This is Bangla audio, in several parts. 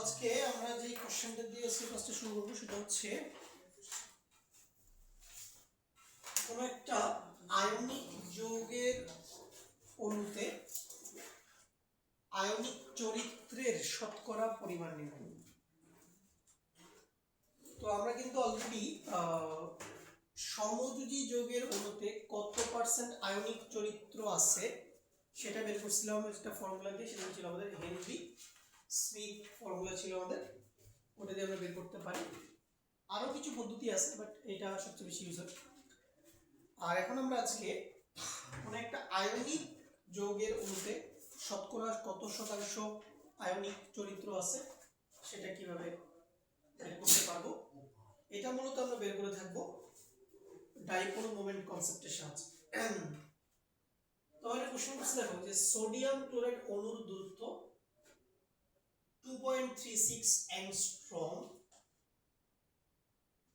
আজকে আমরা যে কোশ্চেনটা দিয়েছি ফার্স্টে শুরু করব সেটা হচ্ছে কোন একটা আয়নিক যৌগের অণুতে আয়নিক চরিত্রের শতকরা পরিমাণ নির্ণয়। তো আমরা কিন্তু অলরেডি সমযোজী যৌগের অণুতে কত পার্সেন্ট আয়নিক চরিত্র আছে সেটা বের করছিলাম একটা ফর্মুলা দিয়ে। সেটা ছিল আমাদের হেনরি স্মিথ ফর্মুলা ছিল আমাদের, ওটা দিয়ে আমরা বের করতে পারি। আরো কিছু পদ্ধতি আছে বাট এটা সবচেয়ে বেশি ইউজ হয়। আর এখন আমরা আজকে কোন একটা আয়নিক যৌগের অণুতে শতকরা কত শতাংশ আয়নিক চরিত্র আছে সেটা কিভাবে বের করতে পারবো, এটা মূলত আমরা বের করে থাকবো ডাইপোল মোমেন্ট কনসেপ্টের সাহায্যে। তাহলে প্রশ্ন করতে দেখো যে সোডিয়াম ক্লোরাইড অণুর দূরত্ব 2.36 অ্যাংস্ট্রম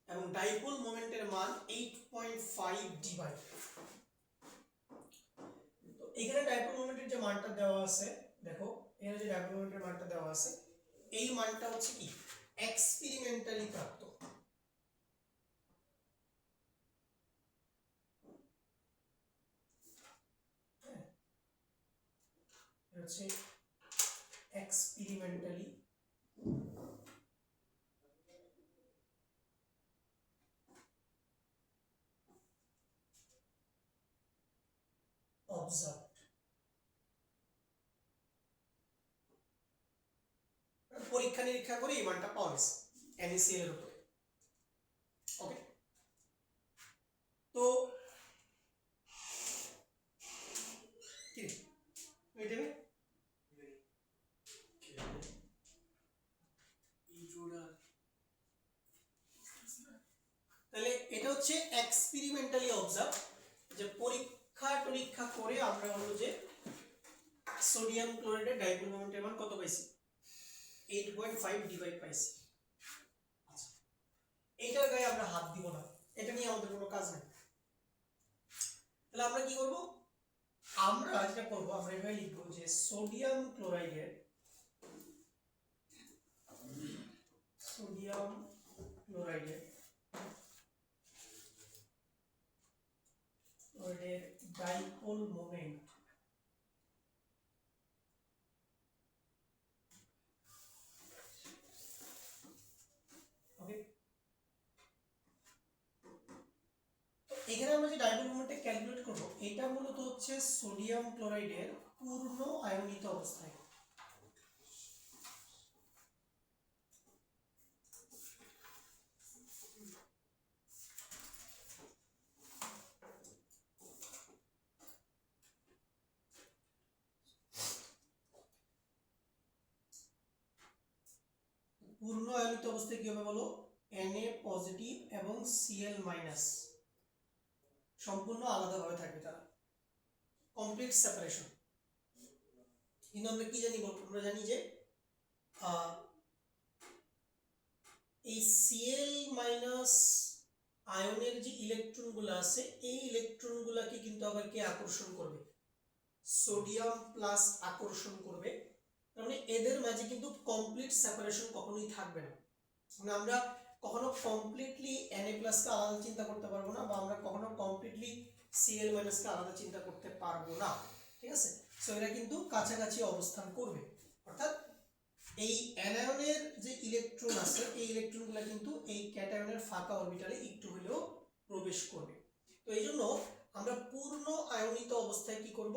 এবং ডাইপোল মোমেন্টের মান 8.5 ডিবাই। তো এখানে ডাইপোল মোমেন্টের যে মানটা দেওয়া আছে, দেখো এখানে যে ডাইপোল মোমেন্টের মানটা দেওয়া আছে এই মানটা হচ্ছে কি এক্সপেরিমেন্টালি প্রাপ্ত। হচ্ছে এক্সপেরিমেন্টালি অবজার্ভড, পরীক্ষা নিরীক্ষা করে এই মানটা পাওয়া গেছে NaCl এর উপরে। ওকে, তো কি দেবে তাহলে এটা হচ্ছে এক্সপেরিমেন্টালি অবজার্ভ, যে পরীক্ষা টরীক্ষা করে আমরা হলো যে সোডিয়াম ক্লোরাইডের ডাইপোল মোমেন্টের মান কত পাইছি 8.5 ডিভাই পাইছি। আচ্ছা, এইটার গায়ে আমরা হাত দিব না, এটা নিয়ে আমাদের কোনো কাজ নেই। তাহলে আমরা কি করব, আমরা যেটা করব আমরা এভাবে লিখব যে সোডিয়াম ক্লোরাইডের ডাইপোল মোমেন্ট ওকে। তো এখানে আমরা যে ডাইপোল মোমেন্টটা ক্যালকুলেট করব এটা মূলত হচ্ছে সোডিয়াম ক্লোরাইডের পূর্ণ আয়নিত অবস্থায়। পূর্ণ আয়নিত অবস্থায় কি হবে বলো, Na পজিটিভ এবং Cl মাইনাস সম্পূর্ণ আলাদাভাবে থাকবে, তারা কমপ্লিট সেপারেশন। কিন্তু আমরা কি জানি বল, আমরা জানি যে এই Cl মাইনাস আয়নের যে ইলেকট্রনগুলো আছে এই ইলেকট্রনগুলোকে কিন্তু আবার কে আকর্ষণ করবে, সোডিয়াম প্লাস আকর্ষণ করবে। মানে এদের মাঝে কিন্তু কমপ্লিট সেপারেশন কখনোই থাকবে না। মানে আমরা কখনো কমপ্লিটলি Na প্লাস কে আলাদা চিন্তা করতে পারবো না, বা আমরা কখনো কমপ্লিটলি Cl মাইনাস কে আলাদা চিন্তা করতে পারবো না, ঠিক আছে। সো এরা কিন্তু কাছাকাছি অবস্থান করবে, অর্থাৎ এই অ্যানায়নের যে ইলেকট্রন আছে এই ইলেকট্রনগুলো কিন্তু এই ক্যাটায়নের ফাঁকা অরবিটালে একটু হলেও প্রবেশ করবে। তো এই জন্য আমরা পূর্ণ আয়নিত অবস্থায় কি করব,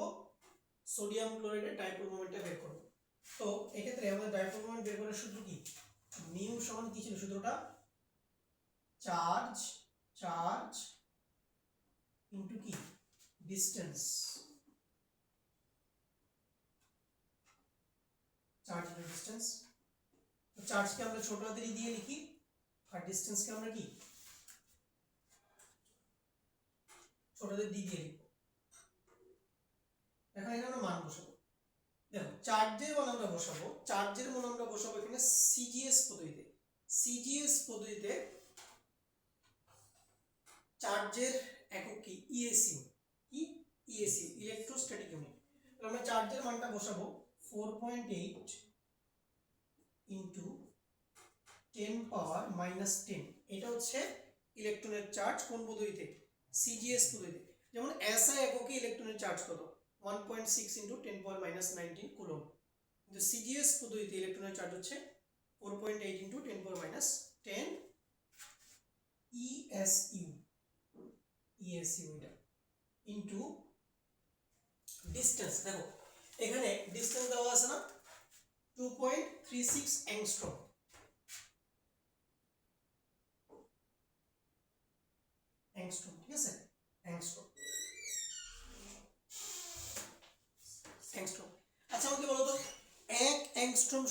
সোডিয়াম ক্লোরাইডের ডাইপোল মোমেন্টটা বের করব। তো এক্ষেত্রে আমাদের ডাইপোল মোমেন্ট বের করার সূত্র কি, মিউ সমান কি ছিল সূত্রটা, চার্জ চার্জ ইনটু কি ডিসটেন্স, চার্জ ইনটু ডিসটেন্স। তো চার্জকে আমরা ছোট হাতের দিয়ে লিখি আর ডিসটেন্সকে আমরা কি ছোট হাতের দিয়ে লিখব। এখন এখানে আমরা মান বসাবো, দেখো চার্জের মান আমরা বসাবো, চার্জের মান আমরা বসাবো এখানে সিজিএস পদ্ধতিতে। সিজিএস পদ্ধতিতে চার্জের একক কি ইএসইউ, কি ইএসইউ ইলেকট্রোস্ট্যাটিক ইউনিট। তাহলে আমরা চার্জের মানটা বসাবো 4.8 ইনটু 10⁻⁻10 এটা হচ্ছে ইলেকট্রনের চার্জ কোন পদ্ধতিতে, সিজিএস পদ্ধতিতে। যেমন এসআই এককে ইলেকট্রনের চার্জ কত, 1.6 × 10⁻19 কুলম্ব, কিন্তু সিজিএস পদ্ধতিতে ইলেকট্রনের চার্জ হচ্ছে 4.8 × 10⁻10 ESU এটা ইনটু ডিসটেন্স। দেখো এখানে ডিসটেন্স দেওয়া আছে না, 2.36 অ্যাংস্ট্রম। অ্যাংস্ট্রম, ঠিক আছে, অ্যাংস্ট্রম। অ্যাংস্ট্রম। আচ্ছা আমাকে বলো তো 1 অ্যাংস্ট্রম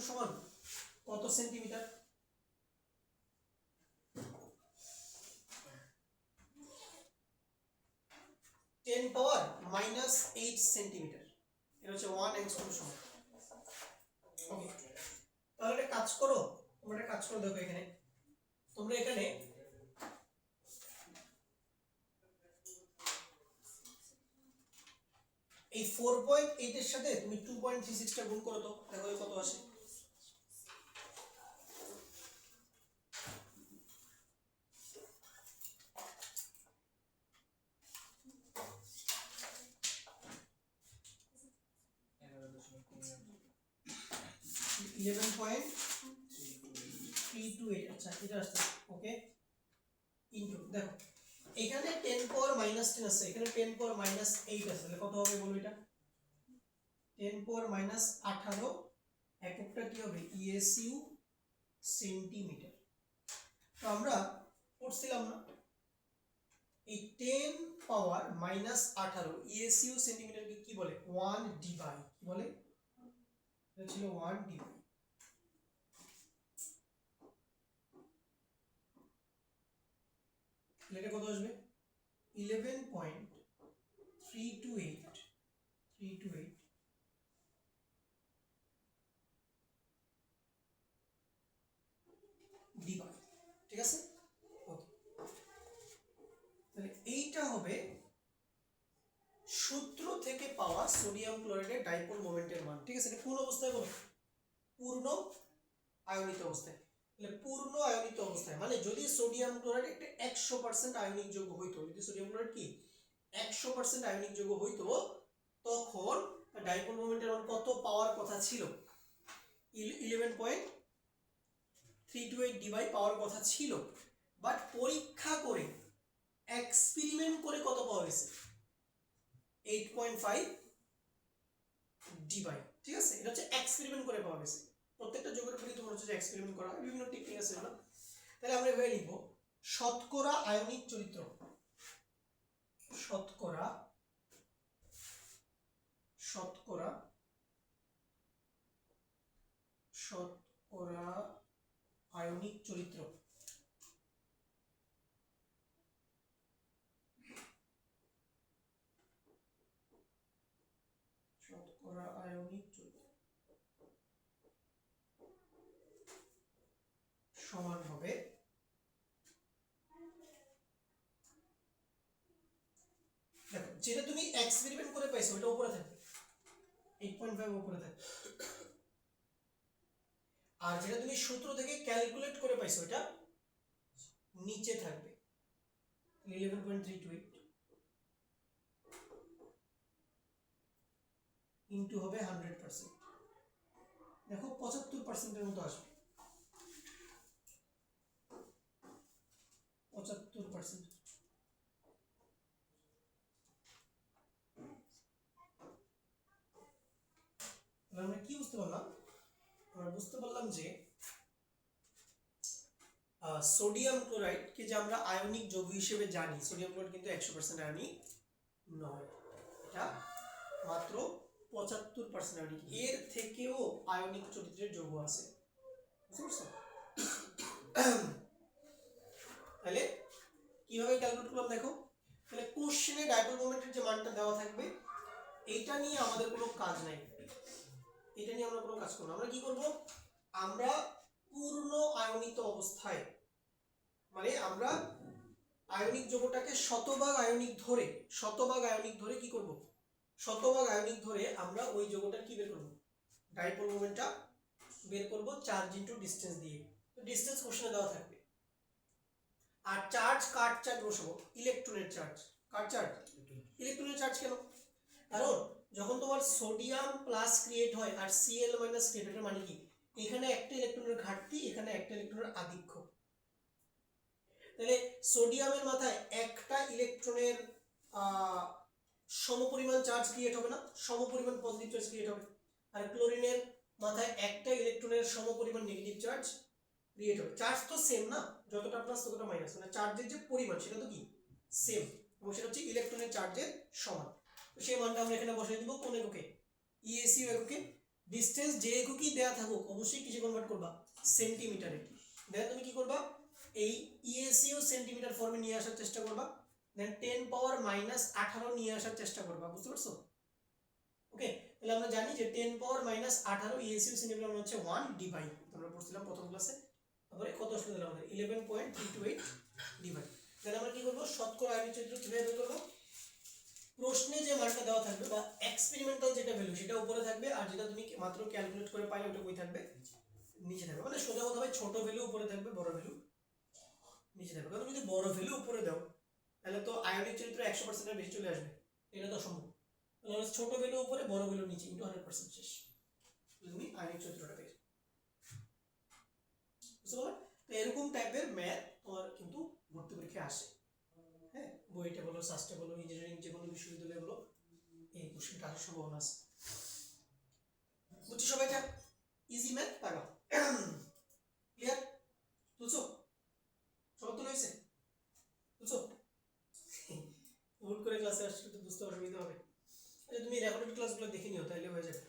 সমান কত সেন্টিমিটার? (10⁻⁻8 সেন্টিমিটার, এটা হচ্ছে 1 অ্যাংস্ট্রম সমান। ওকে, তাহলে একটা কাজ করো, তোমরা একটা কাজ করে দেখো, এখানে তোমরা এখানে এই 4.8 এর সাথে তুমি 2.36 টা গুণ করো তো, দেখো কত আসে। (11.328) আচ্ছা এটা আসছে, ওকে, ইনটু দেখো এখানে 10⁻⁻10 আছে, এখানে 10⁻⁻8 আছে, তাহলে কত হবে বলো এটা? 10⁻18 এককটা কি হবে, ইএসইউ সেন্টিমিটার। তো আমরা পড়ছিলাম না এই 10⁻⁻18 ইএসইউ সেন্টিমিটারকে কি বলে, 1 ডিভাই, কি বলে, এটা ছিল 1 ডিভাই। এটা কত আসবে, 11.328 ডিভাই, ঠিক আছে, ওকে। তাহলে এইটা হবে সূত্র থেকে পাওয়া সোডিয়াম ক্লোরাইডের ডাইপোল মোমেন্টের মান, ঠিক আছে। এটা কোন অবস্থায় বলো, পূর্ণ আয়নিত অবস্থায়। তাহলে পূর্ণ আয়নিত অবস্থায় মানে যদি সোডিয়াম ক্লোরাইড একটা 100% আয়নিক যৌগ হইতো, যদি সোডিয়াম ক্লোরাইড কি 100% আয়নিক যৌগ হইতো, তখন ডাইপোল মোমেন্টের মান কত পাওয়ার কথা ছিল, 11.328 ডিভাই পাওয়ার কথা ছিল। বাট পরীক্ষা করে এক্সপেরিমেন্ট করে কত পাওয়া গেছে, 8.5 ডিভাই, ঠিক আছে। এটা হচ্ছে এক্সপেরিমেন্ট করে পাওয়া গেছে। প্রত্যেকটা যৌগের উপরে তোমার হচ্ছে এক্সপেরিমেন্ট করা হয়, বিভিন্ন টেকনিক আছে না। তাহলে আমরা এভাবে লিখব, শতকরা আয়নিক চরিত্র, শতকরা আয়নিক চরিত্র, শতকরা আয়নিক চরিত্র সমান হবে দেখো যেটা তুমি এক্সপেরিমেন্ট করে পাইছো ওটা উপরে থাকবে, 8.5 উপরে থাকবে, আর যেটা তুমি সূত্র থেকে ক্যালকুলেট করে পাইছো এটা নিচে থাকবে, 11.328 ইনটু হবে 100%, দেখো 75% এর মতো আসবে, 75%। আমরা কি বুঝতে পারলাম, আমরা বুঝতে পারলাম যে সোডিয়াম ক্লোরাইড কে যে আমরা আয়নিক যৌগ হিসেবে জানি, সোডিয়াম ক্লোরাইড কিন্তু 100% আয়নিক নয়, এটা মাত্র 75% আয়নিক, এর থেকেও আয়নিক চরিত্রের যৌগ আছে, বুঝতে পারছো? তাহলে কিভাবে ক্যালকুলেট করলাম দেখো, তাহলে কোশ্চেনে ডাইপোল মোমেন্টের যে মানটা দেওয়া থাকবে এইটা নিয়ে আমাদের কোনো কাজ নাই, এটা নিয়ে আমরা কোনো কাজ করব না। আমরা কি করব, আমরা পূর্ণ আয়নিত অবস্থায় মানে আমরা আয়নিক যৌগটাকে শতভাগ আয়নিক ধরে কি করব, শতভাগ আয়নিক ধরে আমরা ওই যৌগটার কি বের করব, ডাইপোল মোমেন্টটা বের করব চার্জ ইনটু ডিসটেন্স দিয়ে। তো ডিসটেন্স কোশ্চেনে দেওয়া থাকবে। আর চার্জ কার চার্জ বসাবো? ইলেকট্রনের চার্জ। কার চার্জ? ইলেকট্রনের চার্জ। কেন? কারণ যখন তোমার সোডিয়াম প্লাস ক্রিয়েট হয় আর Cl মাইনাস ক্রিয়েট হয়, মানে কি এখানে একটা ইলেকট্রনের ঘাটতি, এখানে একটা ইলেকট্রনের আধিক্য। তাহলে সোডিয়ামের মাথায় একটা ইলেকট্রনের সমপরিমাণ চার্জ ক্রিয়েট হবে না, সমপরিমাণ পজিটিভ চার্জ ক্রিয়েট হবে। আর ক্লোরিনের মাথায় একটা ইলেকট্রনের সমপরিমাণ নেগেটিভ চার্জ ক্রিয়েট হবে। চার্জ তো সেম না, যতটা প্লাস ততটা মাইনাস, মানে চার্জের যে পরিমাণ সেটা তো কি সেম, এবং সেটা হচ্ছে ইলেকট্রনের চার্জের সমান। তো সেই মানটা আমরা এখানে বসাই দিব কোন এককে? ইএসইউ এককে। ডিসটেন্স যে এককই দেয়া থাকুক অবশ্যই কিসে কনভার্ট করবা? সেন্টিমিটারে। দেন তুমি কি করবা? এই ইএসইউ সেন্টিমিটার ফর্মে নিয়ে আসার চেষ্টা করবা। দেন 10 পাওয়ার মাইনাস 18 নিয়ে আসার চেষ্টা করবা। বুঝতে পারছো? ওকে, তাহলে আমরা জানি যে 10 পাওয়ার মাইনাস 18 ইএসইউ সেন্টিমিটার মানে হচ্ছে 1 ডিভাই। আমরা পড়ছিলাম প্রথম ক্লাসে। তারপরে কত আসলে দিলাম আমাদের 11.328 ডিভাই। তাহলে আমরা কি করব? শতকরা আয়নিক চরিত্র কিভাবে বের করব? প্রশ্নে যে মানটা দেওয়া থাকবে বা এক্সপেরিমেন্টাল যেটা ভ্যালু সেটা উপরে থাকবে, আর যেটা তুমি মাত্র ক্যালকুলেট করে পাইলে ওটা কই থাকবে? নিচে থাকবে। মানে সোজা কথা ভাই, ছোট ভ্যালু উপরে থাকবে, বড় ভ্যালু নিচে থাকবে। কারণ যদি বড় ভ্যালু উপরে দাও তাহলে তো আয়নিক চরিত্র 100% এর বেশি চলে আসবে, এটা তো সম্ভব। তাহলে ছোট ভ্যালু উপরে, বড় ভ্যালু নিচে, ইনটু 100% শেষ। তুমি আয়নিক চরিত্রটা পেয়ে বুঝতে পারলে? তো এরকম টাইপের ম্যাথ তোমার কিন্তু ভর্তি পরীক্ষায় আসে। হ্যাঁ, বইটা বলো, সাস্টে বলো, ইঞ্জিনিয়ারিং যে কোনো বিশ্ববিদ্যালয়ে বলো, এই কোশ্চেনটা আসার সম্ভাবনা আছে। বুঝছি সবাই? এটা ইজি ম্যাথ, পারবা। ক্লিয়ার? বুঝছো? সবার তো হয়েছে? বুঝছো? হুট করে ক্লাসে আসলে তো বুঝতে অসুবিধা হবে। আচ্ছা, তুমি রেকর্ডেড ক্লাসগুলো দেখে নিও, তাইলে হয়ে যাবে।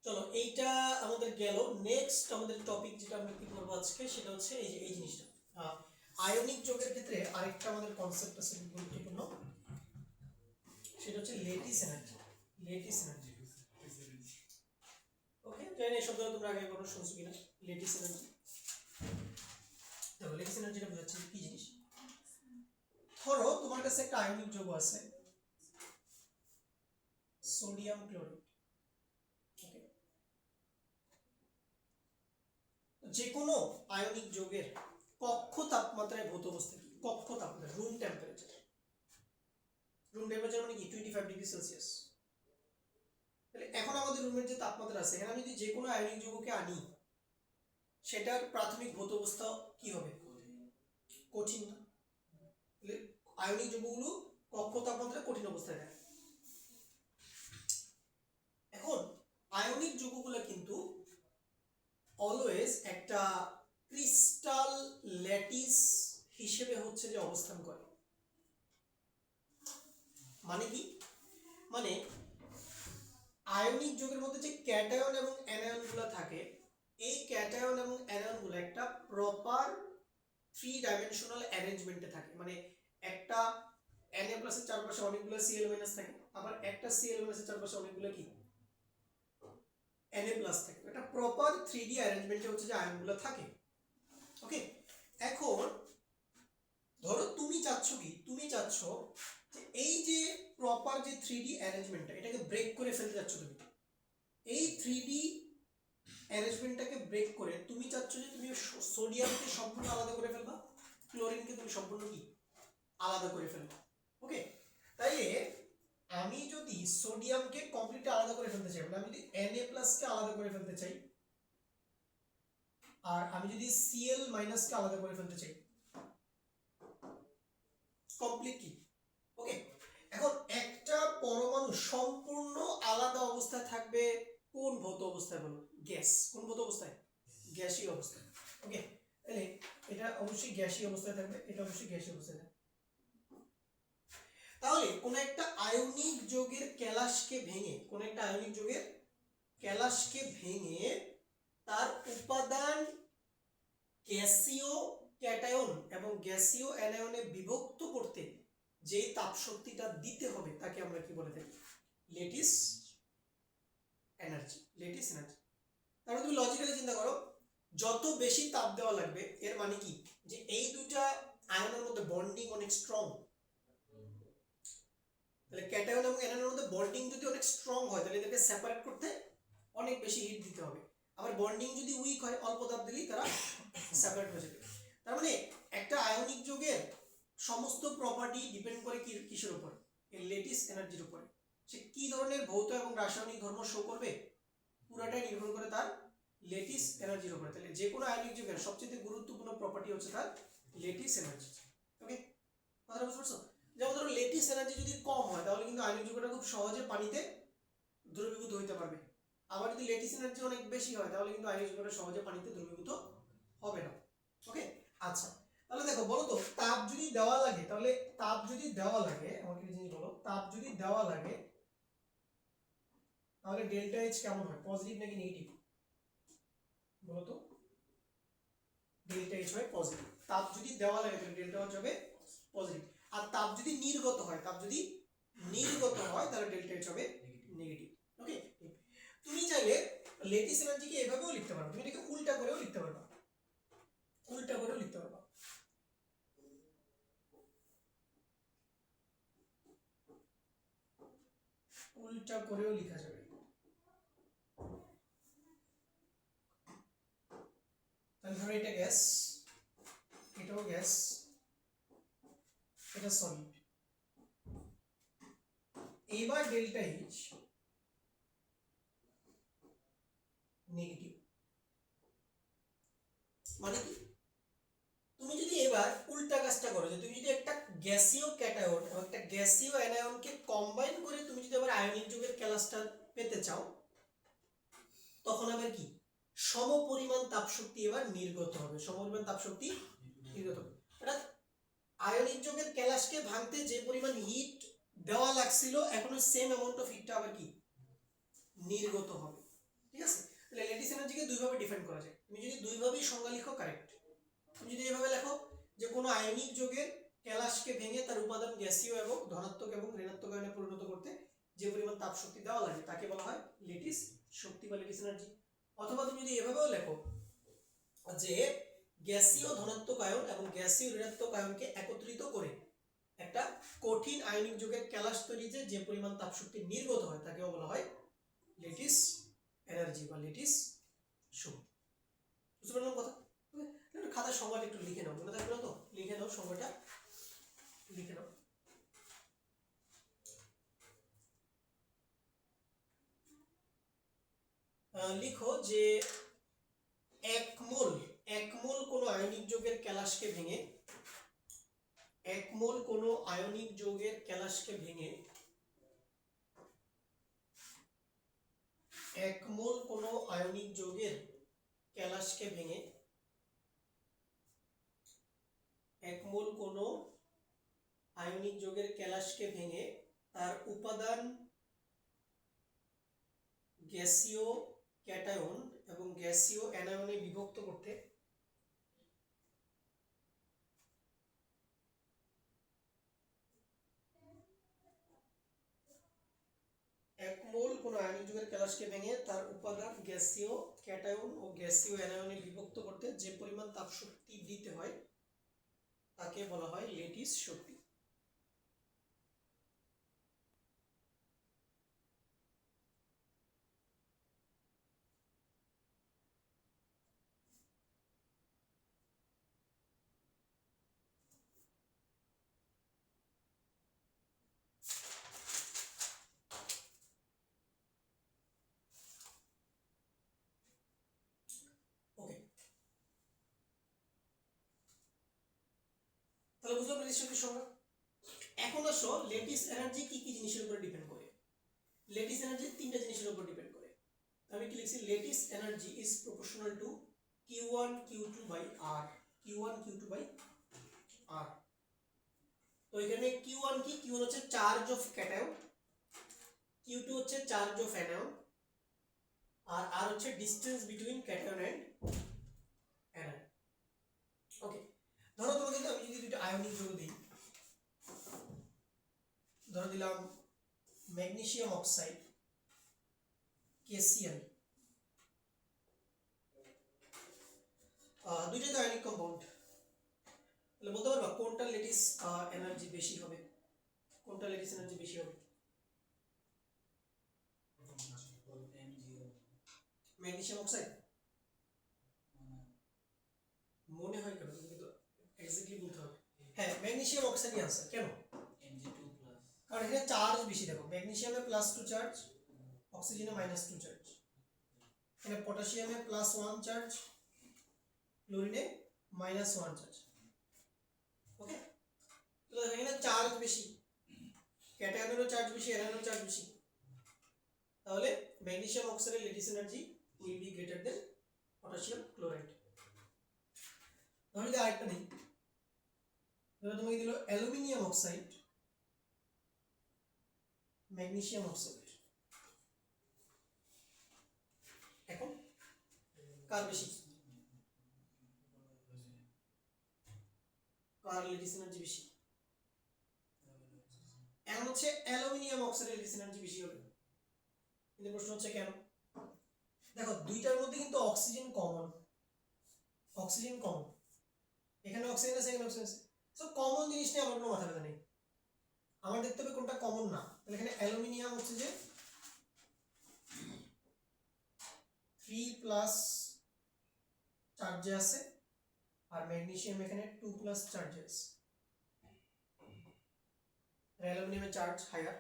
চলো, এইটা আমাদের গেল। নেক্সট আমাদের টপিক যেটা আমরা কি করবো আজকে সেটা হচ্ছে এই যে এই জিনিসটা, আয়নিক যৌগের ক্ষেত্রে আরেকটা আমাদের কনসেপ্ট আছে গুরুত্বপূর্ণ, সেটা হচ্ছে lattice energy. Lattice energy. Okay, জানি এই শব্দটা তোমরা আগে কখনো শুনছো কিনা, লেটিস এনার্জি। দেখো, লেটিস এনার্জিটা বোঝাচ্ছে কি জিনিস। ধরো তোমার কাছে একটা আয়নিক যৌগ আছে, সোডিয়াম ক্লোরাইড। যে কোনো আয়নিক যৌগের কক্ষ তাপমাত্রায় ভৌত অবস্থা কি? কক্ষ তাপমাত্রা, রুম টেম্পারেচার। রুম টেম্পারেচার মানে কি? 25 ডিগ্রি সেলসিয়াস। তাহলে এখন আমাদের রুমের যে তাপমাত্রা আছে, এখানে আমি যদি যে কোনো আয়নিক যৌগকে আনি, সেটার প্রাথমিক ভৌত অবস্থা কি হবে? কঠিন না? তাহলে আয়নিক যৌগগুলো কক্ষ তাপমাত্রায় কঠিন অবস্থায় থাকে। এখন আয়নিক যৌগগুলো কিন্তু অলওয়েজ একটা ক্রিস্টাল ল্যাটিস হিসেবে হচ্ছে যে অবস্থান করে। মানে কি? মানে আয়নিক যৌগের মধ্যে যে ক্যাটায়ন এবং অ্যানায়নগুলো থাকে, এই ক্যাটায়ন এবং অ্যানায়নগুলো একটা প্রপার 3 ডাইমেনশনাল অ্যারেঞ্জমেন্টে থাকে। মানে একটা Na+ এর চারপাশে অনেকগুলো Cl- থাকে, আবার একটা Cl- এর চারপাশে অনেকগুলো কি Na+ থাকে। এটা প্রপার 3D অ্যারেঞ্জমেন্টে হচ্ছে যে আয়নগুলো থাকে। ওকে, এখন ধরো তুমি চাচ্ছ কি? তুমি চাচ্ছ যে এই যে প্রপার যে 3D অ্যারেঞ্জমেন্টটা, এটাকে ব্রেক করে ফেলতে যাচ্ছ তুমি। এই 3D অ্যারেঞ্জমেন্টটাকে ব্রেক করে তুমি চাচ্ছ যে তুমি সোডিয়ামকে সম্পূর্ণ আলাদা করে ফেলবা, ক্লোরিনকে তুমি সম্পূর্ণ কি আলাদা করে ফেলবা। ওকে, তাইলে আমি যদি সোডিয়ামকে কমপ্লিটলি আলাদা করে ফেলতে চাই, মানে আমি যদি Na+ কে আলাদা করে ফেলতে চাই, আর আমি যদি Cl- কে আলাদা করে ফেলতে চাই কমপ্লিটলি, ওকে, এখন একটা পরমাণু সম্পূর্ণ আলাদা অবস্থায় থাকবে কোন ভৌত অবস্থায় বলো? গ্যাস। কোন ভৌত অবস্থায়? গ্যাসীয় অবস্থায়। ওকে, তাহলে এটা অবশ্যই গ্যাসীয় অবস্থায় থাকবে, এটা অবশ্যই গ্যাসীয় অবস্থায় থাকবে। তাহলে কোন একটা আয়নিক যৌগের ক্যালাসকে ভেঙে, কোন একটা আয়নিক যৌগের ক্যালাসকে ভেঙে তার উপাদান গ্যাসীয় ক্যাটায়ন এবং গ্যাসীয় অ্যানায়নে বিভক্ত করতে যেই তাপ শক্তিটা দিতে হবে তাকে আমরা কি বলে থাকি? Lettuce energy. Lattice energy. তাহলে তুমি লজিক্যালি চিন্তা করো, যত বেশি তাপ দেওয়া লাগবে, এর মানে কি যে এই দুইটা আয়নের মধ্যে বন্ডিং অনেক স্ট্রং। তাহলে ক্যাটায়ন এবং অ্যানায়নের মধ্যে বন্ডিং যদি অনেক স্ট্রং হয় তাহলে এদেরকে সেপারেট করতে অনেক বেশি হিট দিতে হবে, আবার বন্ডিং যদি উইক হয় অল্প তাপ দিলেই তারা সেপারেট হয়ে যাবে। তার মানে একটা আয়নিক যৌগের সমস্ত প্রপার্টি ডিপেন্ড করে কিসের উপর? এর ল্যাটিস এনার্জির উপরে। সে কি ধরনের ভৌত এবং রাসায়নিক ধর্ম শো করবে পুরাটাই নির্ভর করে তার ল্যাটিস এনার্জির উপরে। তাহলে যে কোনো আয়নিক যৌগের সবচেয়ে গুরুত্বপূর্ণ প্রপার্টি হচ্ছে তার ল্যাটিস এনার্জি। ওকে, কথাটা বুঝতে পারছো? যেমন ধরো ল্যাটিস এনার্জি যদি কম হয় তাহলে কিন্তু আয়নিক যৌগটা খুব সহজে পানিতে দ্রবীভূত হতে পারবে, আবার যদি ল্যাটিস এনার্জি অনেক বেশি হয় তাহলে কিন্তু আয়নিক যৌগটা সহজে পানিতে দ্রবীভূত হবে না। ওকে, আচ্ছা তাহলে দেখো বলো তো, তাপ যদি দেওয়া লাগে তাহলে তাপ যদি দেওয়া লাগে আমাকে জিনিস বলো, তাপ যদি দেওয়া লাগে তাহলে ডেল্টা এইচ কেমন হয়, পজিটিভ নাকি নেগেটিভ? বলো তো, ডেল্টা এইচ হয় পজিটিভ। তাপ যদি দেওয়া লাগে তাহলে ডেল্টা এইচ হবে পজিটিভ। আর তাপ যদি নির্গত হয়, তাপ যদি নির্গত হয় তাহলে ডেল্টা এইচ হবে নেগেটিভ। ওকে, তুমি চাইলে ল্যাটিস এনার্জিকে এভাবেও লিখতে পারো, তুমি এটাকে উল্টা করেও লিখতে পারবা, উল্টা করেও লিখতে পারবা। উল্টা করেও লেখা যাবে। তাহলে ধরো এটা গ্যাস, এটাও গ্যাস, এটা সলিড, এবার ডেল্টা এইচ নেগেটিভ। মানে কি, তুমি যদি এবার উল্টা কাজটা করো, যে তুমি যদি একটা গ্যাসীয় ক্যাটায়ন এবং একটা গ্যাসীয় অ্যানায়নকে কম্বাইন করে তুমি যদি আবার আয়নিক যৌগের ক্যালাসটা পেতে চাও, তখন আবার কি সমপরিমাণ তাপশক্তি এবার নির্গত হবে, সমপরিমাণ তাপশক্তি নির্গত হবে। অর্থাৎ আয়নিক যৌগের ক্যালাসকে ভাঙতে যে পরিমাণ হিট দেওয়া লাগছিল এখন ওই সেম অ্যামাউন্ট অফ হিটটা আবার কি নির্গত হবে। ঠিক আছে, তাহলে ল্যাটিস এনার্জিকে দুইভাবে ডিফাইন করা যায়, তুমি যদি দুইভাবেই সংজ্ঞা লিখো কারেক্ট। তুমি যদি এভাবে লেখো যে কোনো আয়নিক যৌগের ক্যালাসকে ভেঙে তার উপাদান গ্যাসীয় এবং ধনাত্মক এবং ঋণাত্মক আয়নে পরিণত করতে যে পরিমাণ তাপ শক্তি দেওয়া লাগে তাকে বলা হয় ল্যাটিস শক্তি বা ল্যাটিস এনার্জি। অথবা তুমি যদি এভাবেও লেখো যে গ্যাসীয় ধনাত্মক আয়ন এবং গ্যাসীয় ঋণাত্মক আয়নকে একত্রিত করে একটা কঠিন আয়নিক যৌগের ক্যালাস তৈরিতে যে পরিমাণ তাপ শক্তি নির্গত হয় তাকে বলা হয় ল্যাটিস এনার্জি বা ল্যাটিস শক্তি। বুঝতে পারলাম কথা? খাতার সংজ্ঞাটা একটু লিখে নাও, মনে থাকবে না তো? লিখে নাও, সংজ্ঞাটা লিখে নাও। লিখো যে এক মোল কোনো আয়নিক যৌগের ক্যালাসকে ভেঙে, এক মোল কোনো আয়নিক যৌগের ক্যালাসকে ভেঙে, এক মোল কোনো আয়নিক যৌগের ক্যালাসকে ভেঙে, এক মোল কোনো আয়নিক যৌগের ক্যালাসকে ভেঙে তার উপাদান গ্যাসীয় ক্যাটায়ন এবং গ্যাসীয় অ্যানায়নে বিভক্ত করতে এক মোল কোনো আয়নিক যৌগের ক্যালাসকে ভেঙে তার উপাদান গ্যাসীয় ক্যাটায়ন ও গ্যাসীয় অ্যানায়নে বিভক্ত করতে যে পরিমাণ তাপ শক্তি দিতে হয় তাকে বলা হয় ল্যাটিস শক্তি। ওকে, তাহলে বুঝলাম ল্যাটিস শক্তির সংজ্ঞা। এখন আসো ল্যাটিস এনার্জি কি কি জিনিসের উপর ডিপেন্ড করে। ল্যাটিস এনার্জি তিনটা জিনিসের উপর ডিপেন্ড করে। আমি কি লিখছি, lattice energy is proportional to Q1 Q2 by R, Q1 Q2 by R। তো এখানে Q1 কি, Q1 হচ্ছে চার্জ অফ ক্যাটায়ন, Q2 হচ্ছে চার্জ অফ অ্যানায়ন, আর R হচ্ছে distance between cation and anion. Okay, ধরো তোমাকে আমি যদি দুটো আয়নিক যৌগ দিই, ধরো দিলাম ম্যাগনেসিয়াম অক্সাইড KCl, দুইটা তো আয়নিক কম্পাউন্ড, তাহলে বলতে পারবা কোনটা ল্যাটিস এনার্জি বেশি হবে, কোনটা ল্যাটিস এনার্জি বেশি হবে? ম্যাগনেসিয়াম অক্সাইড মনে হয় কেন, তুমি তো এক্স্যাক্টলি বলতে হবে। হ্যাঁ ম্যাগনেসিয়াম অক্সাইডই आंसर। কেন? Mg2+। কারণ এখানে চার্জ বেশি, দেখো ম্যাগনেসিয়ামে +2 চার্জ, অক্সিজেনে -2 চার্জ, এখানে পটাশিয়ামে +1 চার্জ, ক্লোরিনে -1 চার্জ। ওকে, তো এখানে চার্জ বেশি, ক্যাটায়নেরও চার্জ বেশি, অ্যানায়নেরও চার্জ বেশি, তাহলে ম্যাগনেসিয়াম অক্সাইডের lettuce energy will be greater than potassium chloride. তাহলে আরেকটা দিই, ধরো তোমাকে দিল অ্যালুমিনিয়াম অক্সাইড, ম্যাগনেসিয়াম অক্সাইড, এখন কার বেশি, কার লেটিস এনার্জি বেশি? এখন হচ্ছে অ্যালুমিনিয়াম অক্সাইডের লেটিস এনার্জি বেশি হবে, কিন্তু প্রশ্ন হচ্ছে কেন? দেখো দুইটার মধ্যে কিন্তু অক্সিজেন কমন, অক্সিজেন কমন, এখানে অক্সিজেন আছে, এখানে অক্সিজেন আছে, সো কমন জিনিস নিয়ে আমার কোনো মাথা ব্যথা নেই, আমার দেখতে হবে কোনটা কমন না। তাহলে এখানে অ্যালুমিনিয়াম হচ্ছে যে 3+ চার্জে আছে, আর ম্যাগনেসিয়াম এখানে 2+ চার্জে আছে, অ্যালুমিনিয়ামের চার্জ হায়ার,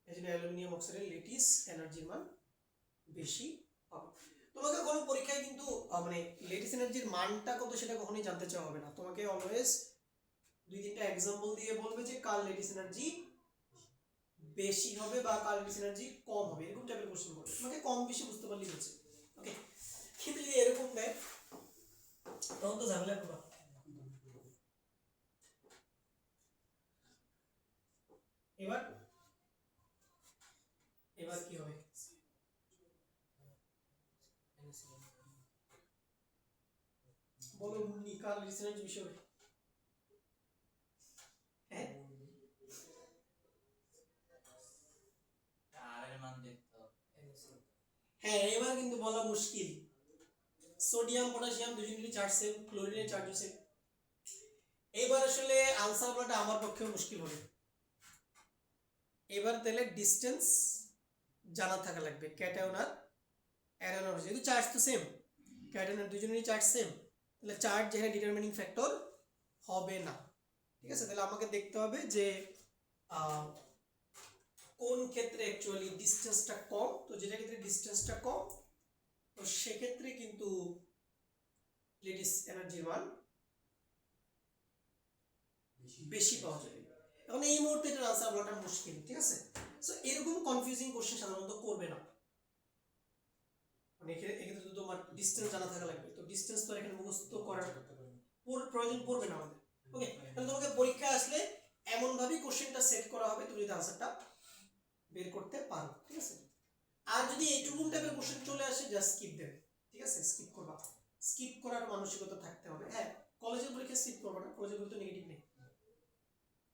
এজন্য অ্যালুমিনিয়াম অক্সাইডের লেটিস এনার্জির মান বেশি হবে। তোমাকে কোনো পরীক্ষায় কিন্তু মানে লেটিস এনার্জির মানটা কত সেটা কখনোই জানতে চাওয়া হবে না, তোমাকে অলওয়েজ 2-3টা एग्जांपल দিয়ে বলবে যে কার লেটিস এনার্জি বেশি হবে বা কার লেটিস এনার্জি কম হবে, এরকম টাইপের কোশ্চেন করবে, তোমাকে কম বেশি বুঝতে পারলেই হচ্ছে। ওকে, কিন্তু যদি এরকম দেয় তখন তো ঝামেলা করবা। এবার এবার কি হবে, বলো মুন্নি কার লেটিস এনার্জি বেশি হবে? হ্যাঁ আর এর মান দেখতে হবে। হ্যাঁ এবার কিন্তু বলা মুশকিল, সোডিয়াম পটাশিয়াম দুজনেরই চার্জ সেম, ক্লোরিনের চার্জ সেম, এবার আসলে আনসার বলাটা আমার পক্ষে মুশকিল হবে। এবার তাহলে ডিসটেন্স জানা থাকা লাগবে, ক্যাটায়ন আর অ্যানায়ন, যেহেতু চার্জ তো সেম, ক্যাটায়ন আর দুজনেরই চার্জ সেম, তাহলে চার্জ এখানে ডিটারমিনিং ফ্যাক্টর হবে না। ঠিক আছে, তাহলে আমাকে দেখতে হবে যে কোন ক্ষেত্রে অ্যাকচুয়ালি ডিসটেন্সটা কম, তো যেটা ক্ষেত্রে ডিসটেন্সটা কম তো সেক্ষেত্রে কিন্তু লেটিস এনার্জির মান বেশি পাওয়া যাবে। এখন এই মুহূর্তে এটার আনসার বলাটা মুশকিল, ঠিক আছে, সো এরকম কনফিউজিং কোশ্চেন সাধারণত করবে না, মানে এক্ষেত্রে তো তোমার ডিসটেন্স জানা থাকা লাগবে, তো ডিসটেন্স তো এখানে মুখস্থ করার প্রয়োজন পড়বে না আমাদের। ওকে, তাহলে তোমাকে পরীক্ষা আসলে এমন ভাবেই কোশ্চেনটা সেট করা হবে তুমি যদি আনসারটা বের করতে পারো, ঠিক আছে। আর যদি এইটুকু টাইপের কোশ্চেন চলে আসে জাস্ট স্কিপ দেবে, ঠিক আছে, স্কিপ করবা, স্কিপ করার মানসিকতা থাকতে হবে। হ্যাঁ কলেজের পরীক্ষা স্কিপ করবা না, কলেজের পরীক্ষা নেগেটিভ নেই,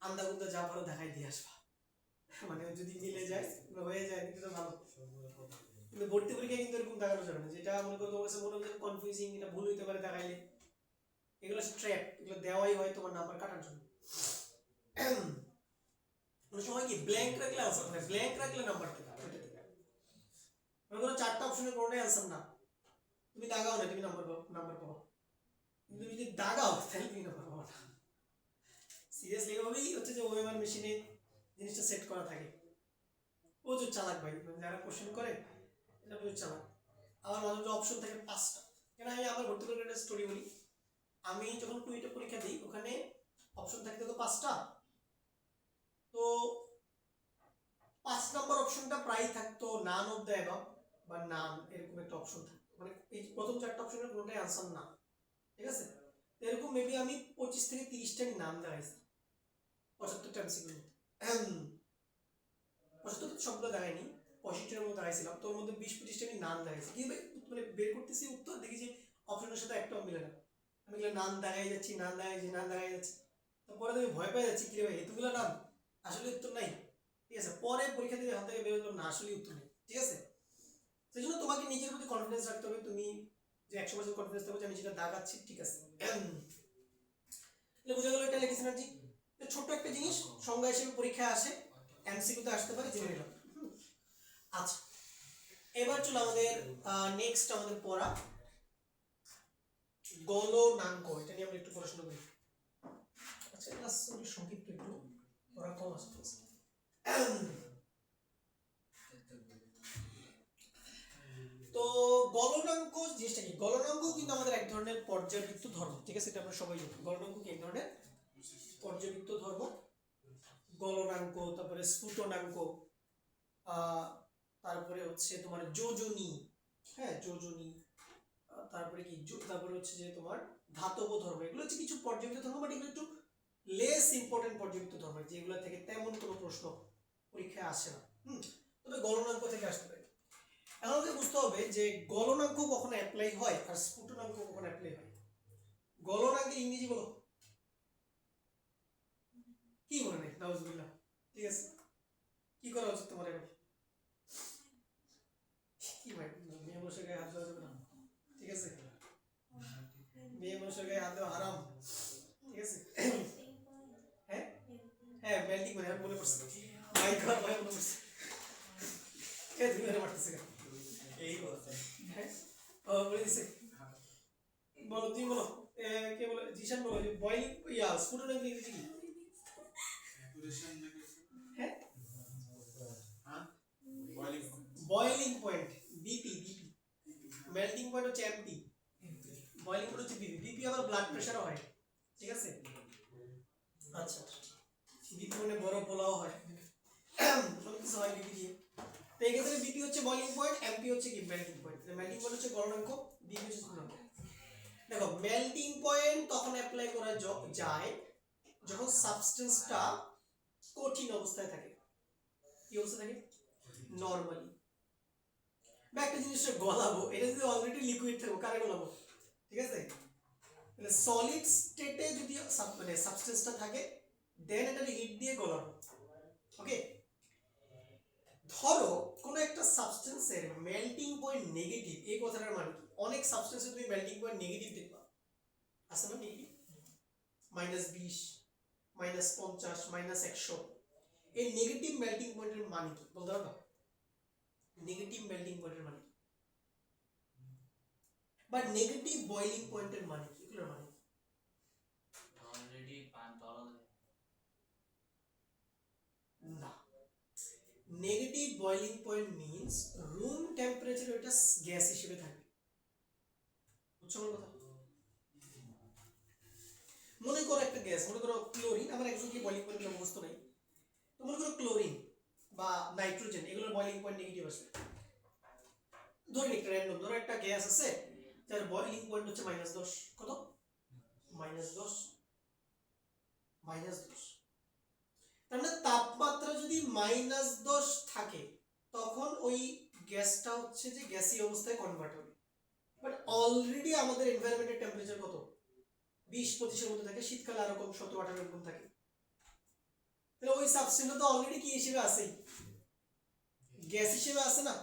আন্দাগুন্দা যা পারো দেখাই দিয়ে আসবা, মানে যদি মিলে যায় হয়ে যায় কিন্তু ভালো, কিন্তু ভর্তি পরীক্ষা কিন্তু এরকম দেখানো যাবে না, যেটা মনে করো তোমার কাছে মনে হবে কনফিউজিং, এটা ভুল হইতে পারে দেখাইলে, এগুলো স্ট্র্যাপ, এগুলো দেওয়াই হয় তোমার নাম্বার কাটার জন্য। অনেক সময় কি ব্ল্যাঙ্ক রাখলে আনসার, মানে ব্ল্যাঙ্ক রাখলে নাম্বার দেবে, মনে করো 4টা অপশনের কোনোটাই আনসার না, তুমি দাগাও না তুমি নাম্বার পাবো, কিন্তু যদি দাগাও তাহলে তুমি নাম্বার পাবো না। সিরিয়াসলি এভাবেই হচ্ছে যে ওএমআর মেশিনে জিনিসটা সেট করা থাকে, প্রচুর চালাক ভাই, মানে যারা কোশ্চেন করে এটা প্রচুর চালাক। আমার মাঝে মাঝে অপশন থাকে 5টা, কেন আমি আমার ভর্তি পরীক্ষার একটা স্টোরি বলি, আমি যখন কুইটে পরীক্ষা দিই ওখানে অপশন থাকতে তো 5টা, তো 5 নম্বর অপশনটা প্রায় থাকতো নান অফ দ্য অ্যাবাভ বা নান, এরকম একটা অপশন থাকতো, মানে এই প্রথম 4টা অপশনের কোনোটাই আনসার না, ঠিক আছে, এরকম মেবি আমি 25 থেকে 30টা নাম দেখাইছি 75টা এমসিকিউ, 75 সবগুলো দেখাইনি, 65টার মতো দেখাইছিলাম, তোর মধ্যে 20-25টা আমি নাম দেখাইছি, কি মানে বের করতেছি উত্তর, দেখি যে অপশনের সাথে একটাও মিলে না, আমি এগুলো নাম দেখাই যাচ্ছি, নাম দেখাই যাচ্ছি, তারপরে আমি ভয় পেয়ে যাচ্ছি, কি রে ভাই এতগুলো নাম আসলে উত্তর নাই, ঠিক আছে, পরে পরীক্ষা দিতে হাত থেকে বের হলো না আসলে উত্তর নেই, ঠিক আছে, সেই জন্য তোমাকে নিজের প্রতি কনফিডেন্স রাখতে হবে, তুমি যে 100% কনফিডেন্স থাকবে যে আমি যেটা দাগাচ্ছি ঠিক আছে। তাহলে বোঝা গেল এটা লেটিস এনার্জি, ছোট্ট একটা জিনিস সংজ্ঞা হিসেবে পরীক্ষায় আসে, এমসিকিউতে আসতে পারে, জেনে নিলাম। আচ্ছা এবার চলো আমাদের নেক্সট আমাদের পড়া গলনাঙ্ক, এটা নিয়ে আমরা একটু পড়াশোনা করি। আচ্ছা ক্লাস সংক্ষিপ্ত একটু পড়া কম আসছে। তো গলনাঙ্ক জিনিসটা কি? গলনাঙ্ক কিন্তু আমাদের এক ধরনের পর্যাবৃত্ত ধর্ম, ঠিক আছে? এটা আমরা সবাই জানি গলনাঙ্ক কি এক ধরনের পর্যাবৃত্ত ধর্ম। গলনাঙ্ক, তারপরে স্ফুটনাঙ্ক, তারপরে হচ্ছে তোমার যোজনী, হ্যাঁ যোজনী, তারপরে কি তারপরে হচ্ছে যে তোমার ধাতব ধর্ম। এগুলো হচ্ছে কিছু পর্যাবৃত্ত ধর্ম, বাট এগুলো একটু লেস ইম্পর্টেন্ট পর্যাবৃত্ত ধর্ম, যেগুলো থেকে তেমন কোনো প্রশ্ন পরীক্ষায় আসে না। তবে গলনাঙ্ক থেকে আসতে পারে। এখন আমাদের বুঝতে হবে যে গলনাঙ্ক কখনো অ্যাপ্লাই হয় আর স্ফুটনাঙ্ক কখনো অ্যাপ্লাই হয়। গলনাঙ্কের ইংরেজি বলো কি বলে নেই? নাউজুবিল্লাহ। ঠিক আছে, কি করা উচিত তোমার এখন? কি ভাই, মেয়ে মানুষের গায়ে হাত দেওয়া যাবে না, ঠিক আছে? মেয়ে মানুষের গায়ে হাত দেওয়া হারাম, ঠিক আছে? হ্যাঁ হ্যাঁ, মেল্টিং মানে মনে পড়ছে, মাই গড ভাই মনে পড়ছে। কে তুমি মেরে মারতেছে কেন? এই কথা হ্যাঁ ও বলে দিছে। বলো তুমি বলো, কে বলে? জিশান বলো যে বয়লিং ইয়া স্ফুটনাঙ্ক ইংরেজি কি? হ্যাঁ boiling point, BP. BP melting point হচ্ছে এমপি, বয়লিং পয়েন্ট হচ্ছে বিপি। বিপি আবার ব্লাড প্রেসারও হয়, ঠিক আছে? আচ্ছা, বিপি মানে বড় পোলাও হয়, সব কিছু হয় বিপি দিয়ে। তো এই ক্ষেত্রে বিপি হচ্ছে বয়লিং পয়েন্ট, এমপি হচ্ছে কি মেল্টিং পয়েন্ট। মেল্টিং পয়েন্ট হচ্ছে গলনাঙ্ক, বিপি হচ্ছে স্ফুটনাঙ্ক। দেখো মেল্টিং পয়েন্ট তখন অ্যাপ্লাই করা যায় যখন সাবস্টেন্সটা কঠিন অবস্থায় থাকে। কি অবস্থা থাকে? নরমালি। বা একটা জিনিস গলাবো, এটা যদি অলরেডি লিকুইড থাকো কারে গলাবো? ঠিক আছে, তাহলে সলিড স্টেটে যদি মানে সাবস্টেন্সটা থাকে দেন এটা হিট দিয়ে গলাবো। ওকে, ধরো কোনো একটা সাবস্টেন্সের মেল্টিং পয়েন্ট নেগেটিভ, এই কথাটার মানে কি? অনেক সাবস্টেন্সে তুমি মেল্টিং পয়েন্ট নেগেটিভ দেখবা, আছে না নেগেটিভ? -20, -50, -100। এই নেগেটিভ মেল্টিং পয়েন্টের মানে কি বলতে পারবা? নেগেটিভ মেল্টিং পয়েন্টের মানে কি? বা নেগেটিভ বয়লিং পয়েন্টের মানে কি? এগুলোর মানে কি? অলরেডি পান তরল না, negative boiling point means room টেম্পারেচারে ওটা গ্যাস হিসেবে থাকবে। বুঝছো আমার কথা? মনে করো একটা গ্যাস, মনে করো ক্লোরিন, আমার একজনকে বয়লিং পয়েন্ট মুখস্থ নাই, তো মনে করো ক্লোরিন বা নাইট্রোজেন, এগুলোর বয়লিং পয়েন্ট নেগেটিভ আসবে। ধরে একটা র্যান্ডম, ধরো একটা গ্যাস আছে যার বয়লিং পয়েন্ট হচ্ছে -10, কত? -10, -10। তার মানে তাপমাত্রা যদি -10 থাকে তখন ওই গ্যাসটা হচ্ছে যে গ্যাসীয় অবস্থায় কনভার্ট হবে। বাট অলরেডি আমাদের এনভায়রনমেন্টের টেম্পারেচার কত? 20-25 এর মধ্যে থাকে, শীতকালে আরো কম, 17-18 এরকম থাকে। তাহলে ওই সাবস্টেন্সটা তো অলরেডি কি হিসেবে আছে? গ্যাস হিসেবে আছে না?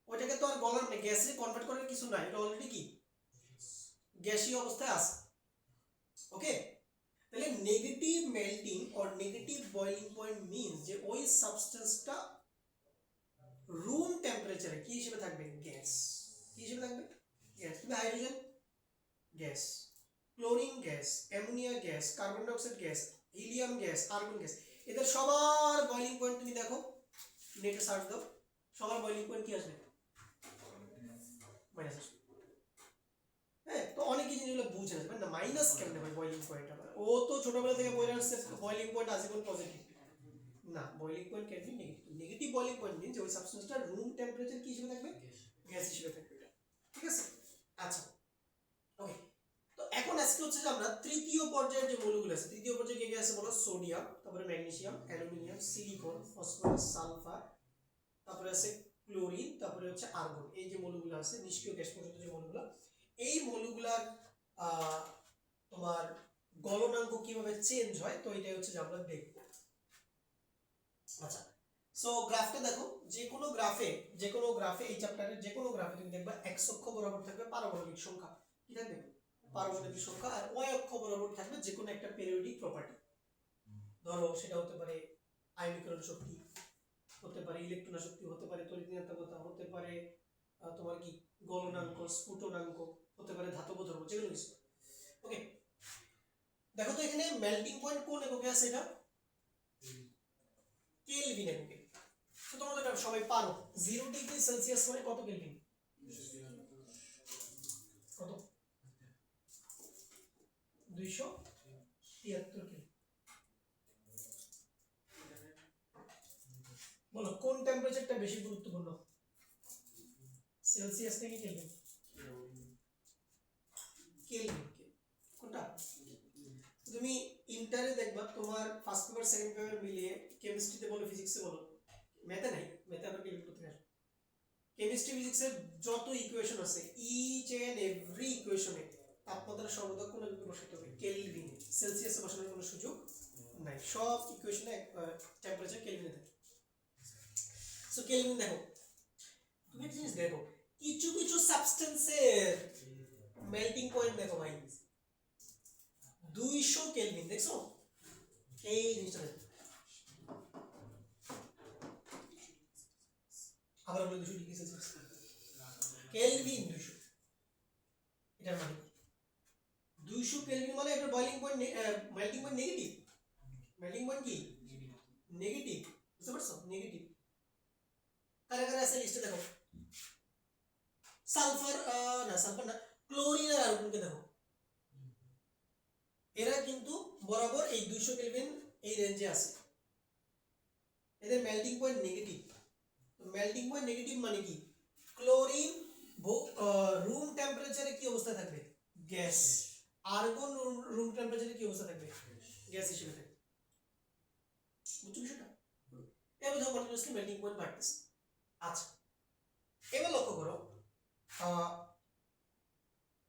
ওইটাকে তো আর গলার না, গ্যাসে কনভার্ট করার কিছু নাই, এটা অলরেডি কি গ্যাসীয় অবস্থায় আছে। ওকে, তাহলে negative melting or negative boiling point means যে ওই সাবস্টেন্সটা রুম টেম্পারেচারে কি হিসেবে থাকবে? গ্যাস। কি হিসেবে থাকবে? গ্যাস। তুমি hydrogen gas, chlorine gas, ammonia gas, carbon dioxide gas, helium gas, argon gas, এদের সবার বয়লিং পয়েন্ট তুমি দেখো, নেটে সার্চ দাও, সবার বয়লিং পয়েন্ট কি আসবে? মাইনাস আসবে। হ্যাঁ, তো অনেকে জিনিসগুলো বুঝে না, না মাইনাস কেমনে হয় বয়লিং পয়েন্ট? আবার ও তো ছোটবেলা থেকে বলে আসছে বয়লিং পয়েন্ট আজীবন পজিটিভ। না, boiling point can be negative. Negative boiling point means যে ওই সাবস্টেন্সটা রুম টেম্পারেচার কি হিসেবে থাকবে? গ্যাস হিসেবে থাকবে। ঠিক আছে, আচ্ছা ওকে। তো এখন আজকে হচ্ছে যে আমরা তৃতীয় পর্যায়ের যে মৌলগুলো আছে, তৃতীয় পর্যায়ে কে কে আছে বলো? সোডিয়াম, তারপরে magnesium, aluminium, silicon, phosphorus, sulphur, তারপরে আছে ক্লোরিন, তারপরে হচ্ছে আর্গন। এই যে মৌলগুলো আছে নিষ্ক্রিয় গ্যাস পর্যন্ত যে মৌলগুলো, এই মৌলগুলার তোমার গলনাঙ্ক কিভাবে চেঞ্জ হয়, তো এটাই হচ্ছে যে আমরা দেখব। আচ্ছা, সো গ্রাফটা দেখো, যে কোনো গ্রাফে এই চ্যাপ্টারের যে কোনো গ্রাফে তুমি দেখবা এক্স অক্ষ বরাবর থাকবে পারমাণবিক সংখ্যা, কি থাকবে? পারমাণবিক সংখ্যা। আর ওয়াই অক্ষ বরাবর থাকবে যে কোনো একটা পেরিওডিক প্রপার্টি। ধরো সেটা হতে পারে আয়নীকরণ শক্তি, হতে পারে ইলেকট্রন আসক্তি, হতে পারে তড়িৎ-ঋণাত্মকতা, হতে পারে তোমার কি গলনাঙ্ক, স্ফুটনাঙ্ক, হতে পারে ধাতব ধর্ম, যেগুলো কিছু। ওকে, দেখো তো এখানে মেল্টিং পয়েন্ট কোন এককে আছে? এটা কেলভিন এককে। তো তোমরা এটা সবাই পারো, 0 ডিগ্রি সেলসিয়াস মানে কত কেলভিন? কত? 273 কেলভিন। বলো কোন টেম্পারেচারটা বেশি গুরুত্বপূর্ণ, সেলসিয়াস নাকি কেলভিন? কেলভিন। কোনটা? তুমি ইন্টারে দেখবা তোমার ফার্স্ট পেপার সেকেন্ড পেপার মিলিয়ে, কেমিস্ট্রিতে বলো ফিজিক্সে বলো, ম্যাথে নাই, ম্যাথে আবার কেলভিন করতে আসে। কেমিস্ট্রি ফিজিক্সের যত ইকুয়েশন আছে, ইচ এন্ড এভরি ইকুয়েশনে তাপমাত্রা সর্বদা কোন এককে বসাতে হবে? কেলভিনে। সেলসিয়াসে বসানোর কোনো সুযোগ নাই, সব ইকুয়েশনে টেম্পারেচার কেলভিনে থাকে। সো কেলভিন দেখো, তুমি একটা জিনিস দেখো, কিছু কিছু সাবস্টেন্সের মেল্টিং পয়েন্ট দেখো ভাই 200 কেলভিন, দেখছো? এই জিনিসটা দেখো, আবার বলে 200 ডিগ্রি সেলসিয়াস, কেলভিন 200। এটার মানে 200 কেলভিন মানে এটা boiling point, melting point negative. Melting point কি নেগেটিভ, বুঝতে পারছো? নেগেটিভ। কারা কারা আছে লিস্টে দেখো, সালফার, না সালফার না, ক্লোরিন আর আর্গনকে দেখো, এরা কিন্তু বরাবর এই 200 কেলভিন এই রেঞ্জে আছে, এদের মেল্টিং পয়েন্ট নেগেটিভ। তো মেল্টিং পয়েন্ট নেগেটিভ মানে কি? ক্লোরিন রুম টেম্পারেচারে কি অবস্থায় থাকবে? গ্যাস। আর্গন রুম টেম্পারেচারে কি অবস্থা থাকবে? গ্যাস হিসেবে থাকবে। বুঝছো বিষয়টা? এবার ধরো কন্টিনিউয়াসলি মেল্টিং পয়েন্ট বাড়তেছে। আচ্ছা, এবার লক্ষ্য করো,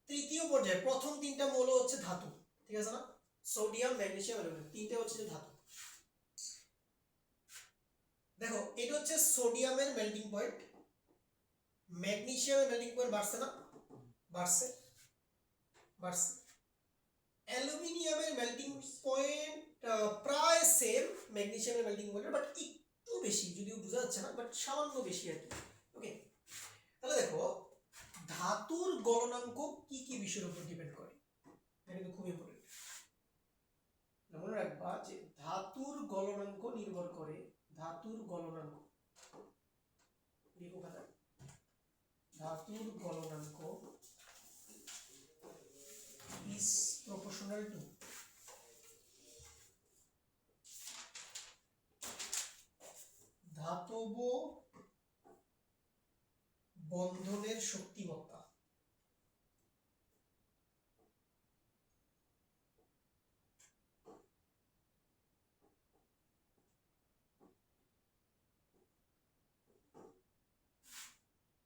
তৃতীয় পর্যায়ে প্রথম তিনটা মৌল হচ্ছে ধাতু, ঠিক আছে না? সোডিয়াম, ম্যাগনেসিয়াম, অ্যালুমিনিয়াম, তিনটে হচ্ছে ধাতু। দেখো এটা হচ্ছে সোডিয়ামের মেল্টিং পয়েন্ট, ম্যাগনেসিয়ামের মেল্টিং পয়েন্ট বাড়ছে না? বাড়ছে, বাড়ছে। অ্যালুমিনিয়ামের মেল্টিং পয়েন্ট প্রায় সেম ম্যাগনেসিয়ামের মেল্টিং পয়েন্ট, বাট একটু বেশি, যদিও বোঝা যাচ্ছে না, বাট সামান্য বেশি আর কি। ওকে, তাহলে দেখো ধাতুর গলনাঙ্ক কি কি বিষয়ের উপর ডিপেন্ড করে, এটা কিন্তু খুব ইম্পর্টেন্ট। মনে রাখবা যে ধাতুর গলনাঙ্ক নির্ভর করে, ধাতুর গলনাঙ্ক, লিখো খাতা, ধাতুর গলনাঙ্ক is proportional to ধাতব বন্ধনের শক্তিমত্তা।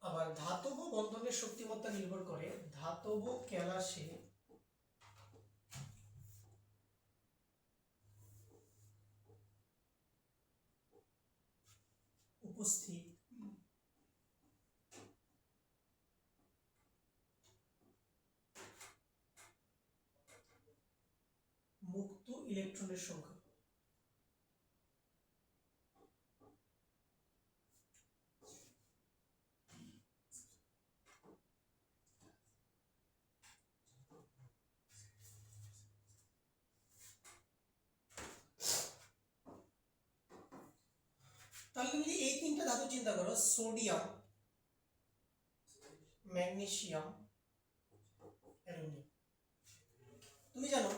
আবার ধাতব বন্ধনের শক্তিমত্তা নির্ভর করে ধাতব কেলাসে উপস্থিত মুক্ত ইলেকট্রনের সংখ্যা। তাহলে তুমি এই তিনটা ধাতু চিন্তা করো, সোডিয়াম, ম্যাগনেসিয়াম, অ্যালুমিনিয়াম। তুমি জানো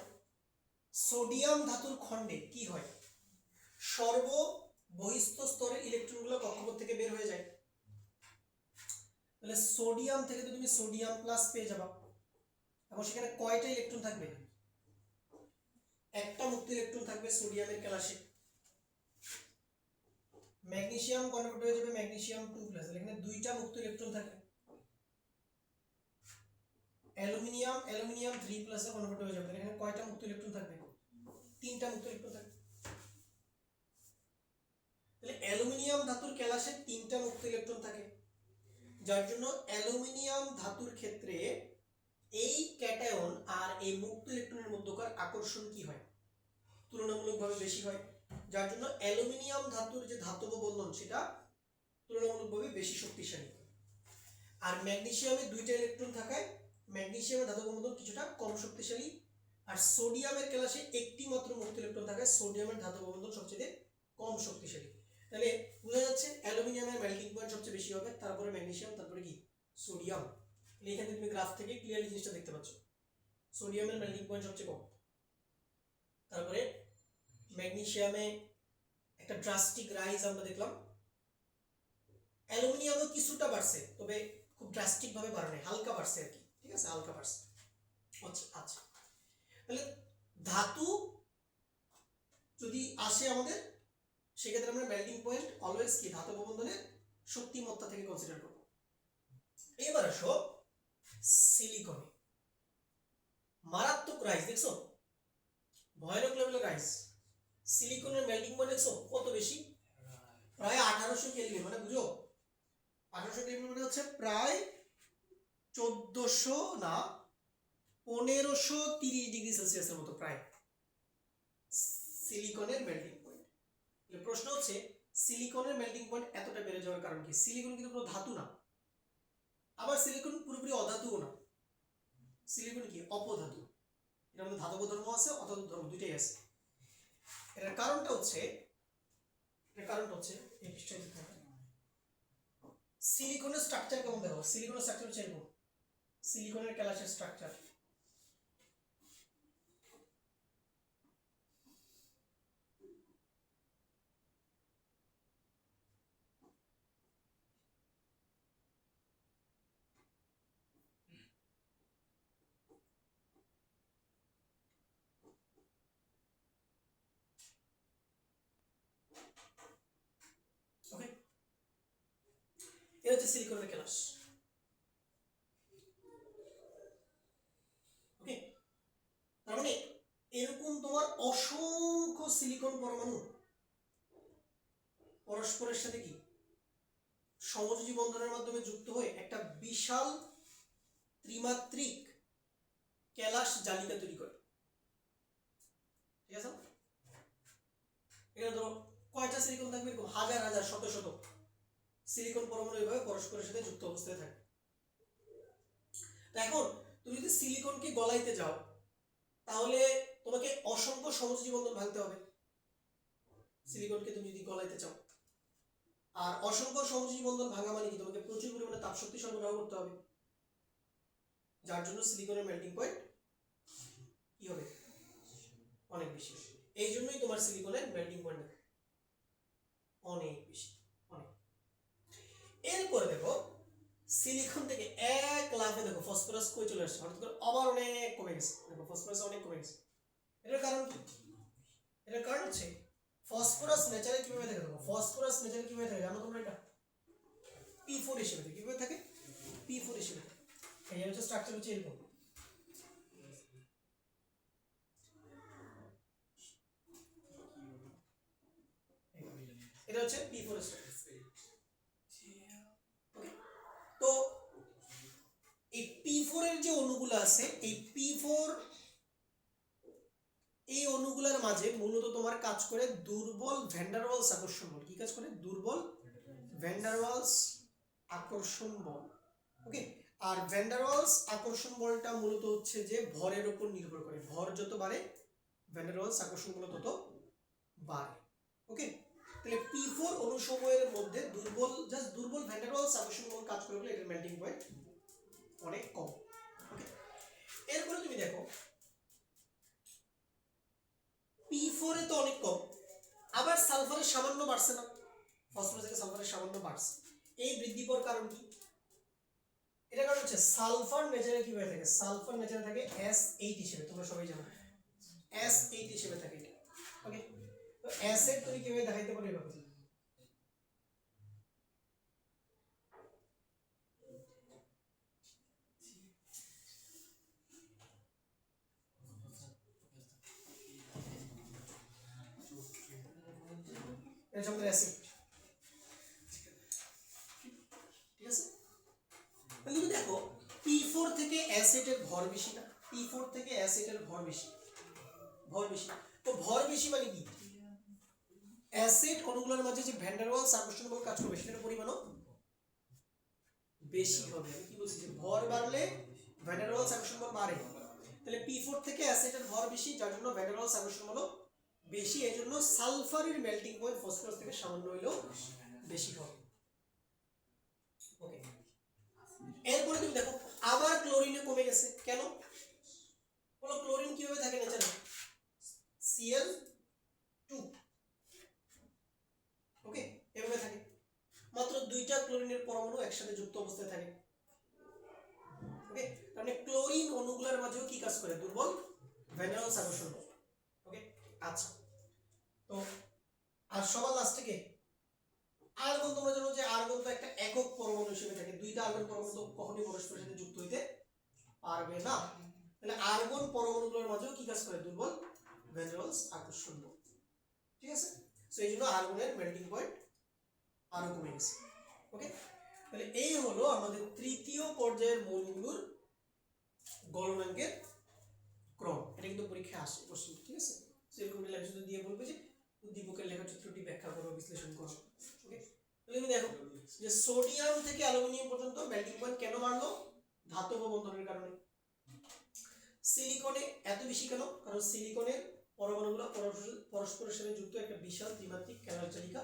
সোডিয়াম ধাতুর খণ্ডে কি হয়? সর্ববহিস্থ স্তরের ইলেকট্রনগুলো কক্ষপথ থেকে বের হয়ে যায়। তাহলে সোডিয়াম থেকে তো তুমি সোডিয়াম প্লাস পেয়ে যাবা, এবং সেখানে কয়টা ইলেকট্রন থাকবে? একটা মুক্ত ইলেকট্রন থাকবে সোডিয়ামের কেলাসে। ম্যাগনেসিয়াম কনভার্ট হয়ে যাবে ম্যাগনেসিয়াম 2+, এখানে দুইটা মুক্ত ইলেকট্রন থাকবে। অ্যালুমিনিয়াম 3+ এ কনভার্ট হয়ে যাবে, এখানে কয়টা মুক্ত ইলেকট্রন থাকবে? তিনটা মুক্ত ইলেকট্রন থাকবে। তাহলে অ্যালুমিনিয়াম ধাতুর কেলাসে তিনটা মুক্ত ইলেকট্রন থাকে, যার জন্য অ্যালুমিনিয়াম ধাতুর ক্ষেত্রে এই ক্যাটায়ন আর এই মুক্ত ইলেকট্রনের মধ্যকার আকর্ষণ কি হয়? তুলনামূলকভাবে বেশি হয়। যার জন্য অ্যালুমিনিয়াম ধাতুর যে ধাতব বন্ধন সেটা তুলনামূলকভাবে বেশি শক্তিশালী। আর ম্যাগনেসিয়ামে দুইটা ইলেকট্রন থাকায় ম্যাগনেসিয়ামের ধাতব বন্ধন কিছুটা কম শক্তিশালী। আর সোডিয়ামের ক্যালাসে একটি মাত্র মুক্ত ইলেকট্রন থাকায় সোডিয়ামের ধাতব বন্ধন সবচেয়ে কম শক্তিশালী। তাহলে বোঝা যাচ্ছে অ্যালুমিনিয়ামের মেল্টিং পয়েন্ট সবচেয়ে বেশি হবে, তারপরে ম্যাগনেসিয়াম, তারপরে কি সোডিয়াম। এখানে তুমি গ্রাফ থেকে ক্লিয়ারলি জিনিসটা দেখতে পাচ্ছ, সোডিয়ামের মেল্টিং পয়েন্ট সবচেয়ে কম, তারপরে ম্যাগনেসিয়ামে একটা ড্রাস্টিক রাইজ আমরা দেখলাম। অ্যালুমিনিয়ামও কিছুটা বাড়ছে, তবে খুব ড্রাস্টিক ভাবে বাড়ে নাই, হালকা বাড়ছে আর কি, ঠিক আছে, হালকা বাড়ছে। আচ্ছা আচ্ছা, তাহলে ধাতু যদি আসে আমাদের, সেক্ষেত্রে আমরা মেল্টিং পয়েন্ট অলওয়েজ কি ধাতব বন্ধনের শক্তিমত্তা থেকে কনসিডার করব। এবার আসো সিলিকনে, মারাত্মক রাইজ দেখছো, ভয়ানক লেভেলের রাইজ। সিলিকনের মেল্টিং পয়েন্ট দেখছো কত বেশি, প্রায় 1800 কেলভিন, মানে বুঝো 1800 কেলভিন মানে হচ্ছে প্রায় 1400 না 1530 ডিগ্রি সেলসিয়াসের মতো প্রায় সিলিকনের মেল্টিং পয়েন্ট। প্রশ্ন হচ্ছে সিলিকনের মেল্টিং পয়েন্ট এতটা বেড়ে যাওয়ার কারণ কি? সিলিকন কিন্তু কোনো ধাতু না, আবার সিলিকন পুরোপুরি অধাতুও না, সিলিকন কি অপধাতু, এর মধ্যে ধাতব ধর্ম আছে, অধাতু ধর্ম দুইটাই আছে। এর কারণটা হচ্ছে এই পৃষ্ঠায় দিতে হবে। সিলিকনের স্ট্রাকচার কেমন দেখো, সিলিকনের স্ট্রাকচার হচ্ছে এরকম, সিলিকনের ক্যালাসের স্ট্রাকচার। ওকে, এটা হচ্ছে সিলিকনের ক্যালাস। ওকে, তার মানে এরকম তোমার অসংখ্য সিলিকন পরমাণু পরস্পরের সাথে কি সমযোজী বন্ধনের মাধ্যমে যুক্ত হয়ে একটা বিশাল ত্রিমাত্রিক ক্যালাস জালিকা তৈরি করে, ঠিক আছে? এখানে ধরো কয়টা সিলিকন থাকবে, এরকম হাজার হাজার শত শত সিলিকন পরমাণু এভাবে পরস্পরের সাথে যুক্ত অবস্থায় থাকে। তো এখন তুমি যদি সিলিকনকে গলাইতে যাও, তাহলে তোমাকে অসংখ্য সমযোজী বন্ধন ভাঙতে হবে সিলিকনকে তুমি যদি গলাইতে চাও। আর অসংখ্য সমযোজী বন্ধন ভাঙা মানে কি, তোমাকে প্রচুর পরিমাণে তাপ শক্তি সরবরাহ করতে হবে, যার জন্য সিলিকনের মেল্টিং পয়েন্ট কি হবে অনেক বেশি। এই জন্যই তোমার সিলিকনের মেল্টিং পয়েন্ট অনেক বেশি, অনেক। এরপরে দেখো সিলিকন থেকে এক লাফে দেখো ফসফরাস কই চলে আসছে, হঠাৎ করে আবার অনেক কমে গেছে, দেখো ফসফরাস অনেক কমে গেছে। এটার কারণ কি? এটার কারণ হচ্ছে ফসফরাস নেচারে কিভাবে থাকে, দেখো ফসফরাস নেচারে কিভাবে থাকে জানো তোমরা? এটা P4 হিসেবে থাকে। কিভাবে থাকে? P4 হিসেবে থাকে। এই হচ্ছে স্ট্রাকচার হচ্ছে এরকম। এটা হচ্ছে P4 স্ট্রাকচার। তো এই P4 এর যে অণুগুলো আছে, এই P4 এই অণুগুলোর মাঝে মূলত তোমার কাজ করে দুর্বল ভ্যান ডার ওয়ালস আকর্ষণ বল। কি কাজ করে? দুর্বল ভ্যান ডার ওয়ালস আকর্ষণ বল। ওকে, আর ভ্যান ডার ওয়ালস আকর্ষণ বলটা মূলত হচ্ছে যে ভরের উপর নির্ভর করে, ভর যত বাড়ে ভ্যান ডার ওয়ালস আকর্ষণ বল তত বাড়ে। ওকে, তাহলে P4 অণুসমূহের মধ্যে দুর্বল ভ্যান ডার ওয়ালস আকর্ষণ বল কাজ করে বলে এটার মেল্টিং পয়েন্ট অনেক কম। ওকে, এরপরে তুমি দেখো P4 এ তো অনেক কম, আবার সালফারের সামান্য বাড়ছে না, ফসফরাস থেকে সালফারের সামান্য বাড়ছে। এই বৃদ্ধি পাওয়ার কারণ কি? এটা কারণ হচ্ছে সালফার নেচারে কিভাবে থাকে, সালফার নেচারে থাকে S8 হিসেবে, তোমরা সবাই জানো S8 হিসেবে থাকে এটা। ওকে, তো S8 তুমি কিভাবে দেখাইতে পারো এভাবে? এটা আমাদের অ্যাসিড, ঠিক আছে? তাহলে তুমি দেখো P4 থেকে অ্যাসিডের ভর বেশি না, P4 থেকে অ্যাসিডের ভর বেশি, তো ভর বেশি মানে কি? অ্যাসিড অণুগুলোর মাঝে যে ভ্যান ডার ওয়ালস আকর্ষণ বল কাজ করবে সেটার পরিমাণও বেশি হবে। আমি কি বলছি যে ভর বাড়লে ভ্যান ডার ওয়ালস আকর্ষণ বল বাড়ে, তাহলে P4 থেকে অ্যাসিডের ভর বেশি, যার জন্য ভ্যান ডার ওয়ালস আকর্ষণ বল বেশি, এই জন্য সালফারের মেল্টিং পয়েন্ট ফসফরাস থেকে সামান্য হইলেও বেশি হবে। ওকে, এরপরে তুমি দেখো আবার ক্লোরিনে কমে গেছে, কেন বলো? ক্লোরিন কিভাবে থাকে নেচারে? Cl2, ওকে, এভাবে থাকে, মাত্র দুইটা ক্লোরিনের পরমাণু একসাথে যুক্ত অবস্থায় থাকে। ওকে, মানে ক্লোরিন অণুগুলোর মাঝেও কি কাজ করে? দুর্বল ভ্যান ডার ওয়ালস আকর্ষণ বল। ওকে, আচ্ছা, তো আর সবার লাস্টে কে? আর্গন। তোমরা জানো যে আর্গন তো একটা একক পরমাণু হিসেবে থাকে, দুইটা আর্গন পরমাণু তো কখনোই পরস্পরের সাথে যুক্ত হইতে পারবে না, তাহলে আর্গন পরমাণুগুলোর মাঝেও কি কাজ করে? দুর্বল ভ্যান ডার ওয়ালস আকর্ষণ বল। ঠিক আছে, সো এই জন্য আর্গনের মেল্টিং পয়েন্ট আরো কমে গেছে। ওকে, তাহলে এই হলো আমাদের তৃতীয় পর্যায়ের মৌলগুলোর গলনাঙ্কের ক্রম। এটা কিন্তু পরীক্ষায় আসে কোশ্চেন, ঠিক আছে? সো এরকম লেখাচিত্র দিয়ে বলবে যে উদ্দীপকের লেখাচিত্রটি ব্যাখ্যা করো, বিশ্লেষণ করো। ওকে, তাহলে তুমি দেখো যে সোডিয়াম থেকে অ্যালুমিনিয়াম পর্যন্ত মেল্টিং পয়েন্ট কেন বাড়লো? ধাতব বন্ধনের কারণে। সিলিকনে এত বেশি কেন? কারণ সিলিকনের পরমাণুগুলো পরস্পরের সাথে যুক্ত একটা বিশাল ত্রিমাত্রিক ক্যানাল চালিকা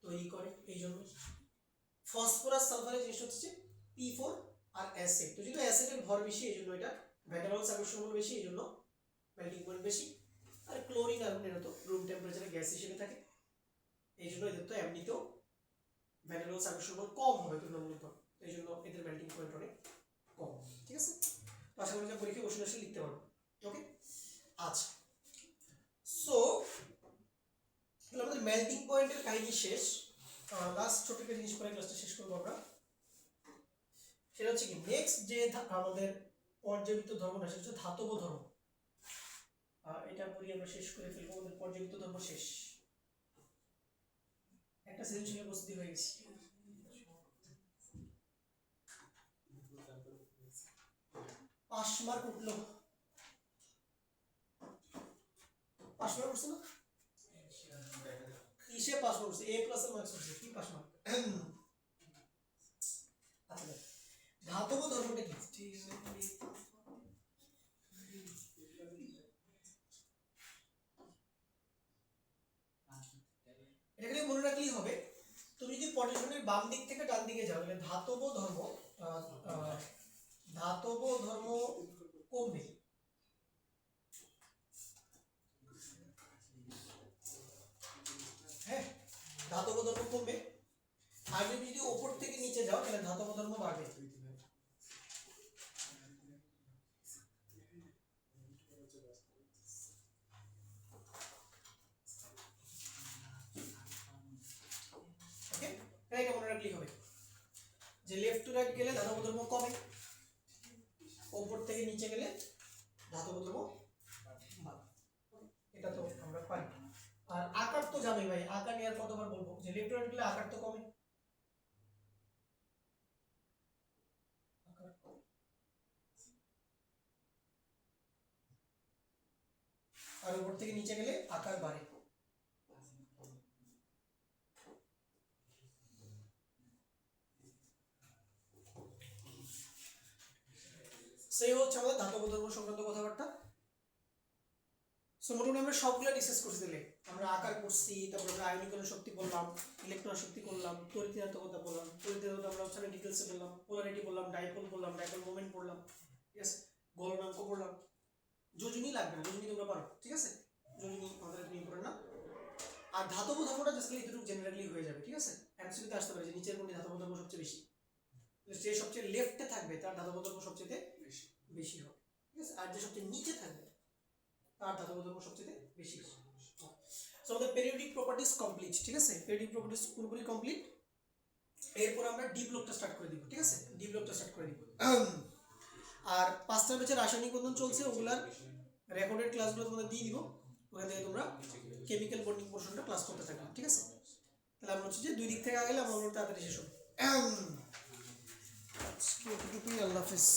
তৈরি করে, এই জন্য। ফসফরাস সালফারের জিনিসটা হচ্ছে P4 আর অ্যাসিড, তো যেহেতু অ্যাসিডের ভর বেশি এই জন্য এটা ভ্যান ডার ওয়ালস আকর্ষণ বল বেশি, এই জন্য মেল্টিং পয়েন্ট বেশি। আর ক্লোরিন আর্গনের তো রুম টেম্পারেচারে গ্যাস হিসেবে থাকে, এই জন্য এদের তো এমনিতেও ভ্যান ডার ওয়ালস আকর্ষণ বল কম হবে তুলনামূলক, এই জন্য এদের মেল্টিং পয়েন্ট অনেক কম। ঠিক আছে, তো আশা করি যে পরীক্ষায় বসে আসলে লিখতে পারবো। ওকে, আচ্ছা, সো তাহলে আমাদের মেল্টিং পয়েন্টের কাহিনী শেষ। লাস্ট ছোট একটা জিনিস করে ক্লাসটা শেষ করবো আমরা, সেটা হচ্ছে কি নেক্সট যে আমাদের পর্যায়বৃত্ত ধর্ম না, সেটা হচ্ছে ধাতব ধর্ম। এটা পড়ি আমরা শেষ করে ফেলবো, আমাদের পর্যায়বৃত্ত ধর্ম শেষ। একটা সৃজনশীলের প্রস্তুতি হয়ে গেছে। 5 মার্ক উঠলো, 5 মার্ক উঠছে না? কিসে 5 মার্ক উঠছে? A প্লাস এর মার্কস উঠছে, কি 5 মার্ক? আচ্ছা, ধাতব ধর্মটা কি? এটা খালি মনে রাখলেই হবে। তুমি যদি পর্যায়ক্রমের বাম দিক থেকে ডান দিকে যাও, তাহলে ধাতব ধর্ম কমবে। হ্যাঁ, ধাতব ধর্ম কমবে। আর তুমি যদি উপর থেকে নিচে যাও, তাহলে ধাতব ধর্ম বাড়বে। ওকে, এটা মনে রাখলেই হবে যে লেফট টু রাইট গেলে ধাতব ধর্ম কমে, উপর থেকে নিচে গেলে ধাতব ধর্ম বাড়ে। এটা তো আমরা পাই। আর আকার তো জানোই ভাই, আকার নিয়ে আর কতবার বলবো যে লেফট টু রাইট গেলে আকার তো কমে। আর উপর থেকে নিচে গেলে আকার বাড়ে। সেই হচ্ছে আমাদের ধাতব ধর্ম সংক্রান্ত কথাবার্তা। সো মোটামুটি আমরা সবগুলো ডিসকাস করছি। দিলে আমরা আকার করছি, তারপর আমরা আয়নীকরণ শক্তি বললাম, ইলেকট্রন শক্তি করলাম, তড়িৎ-ঋণাত্মকতা বললাম, তড়িৎ-ঋণাত্মকতা আমরা ওখানে ডিটেইলসে বললাম, পোলারিটি বললাম, ডাইপোল বললাম, ডাইপোল মোমেন্ট পড়লাম, ঠিক আছে, গলনাঙ্ক পড়লাম। যোজনী লাগবে না, যোজনী তোমরা পারো, ঠিক আছে, যোজনী আমাদের এত ইম্পর্টেন্ট না। আর ধাতব ধর্মটা জাস্ট এতটুকু জেনারেলি হয়ে যাবে, ঠিক আছে। এমসিকিউতে আসতে পারে যে নিচের কোনটি ধাতব ধর্ম সবচেয়ে বেশি, যে সবচেয়ে লেফটে থাকবে তার ধাতব ধর্ম সবচেয়ে বেশি হবে, ঠিক আছে। আর যে সবচেয়ে নিচে থাকবে তার ধাতব ধর্ম সবচেয়ে বেশি। সো আমাদের পেরিওডিক প্রপার্টিজ কমপ্লিট, ঠিক আছে, পেরিওডিক প্রপার্টিজ পুরোপুরি কমপ্লিট। এরপর আমরা ডি ব্লকটা স্টার্ট করে দিব, ঠিক আছে, ডি ব্লকটা স্টার্ট করে দিব। আর 5টা ব্যাচের রাসায়নিক বন্ধন চলছে, ওগুলার রেকর্ডেড ক্লাসগুলো তোমাদের দিয়ে দিব, ওখান থেকে তোমরা কেমিক্যাল বন্ডিং পোর্শনটা ক্লাস করতে থাকবে, ঠিক আছে। তাহলে আমরা হচ্ছে যে দুই দিক থেকে আগেলে আমার তাড়াতাড়ি শেষ হবে। আজকে এতটুকুই, আল্লাহ হাফেজ।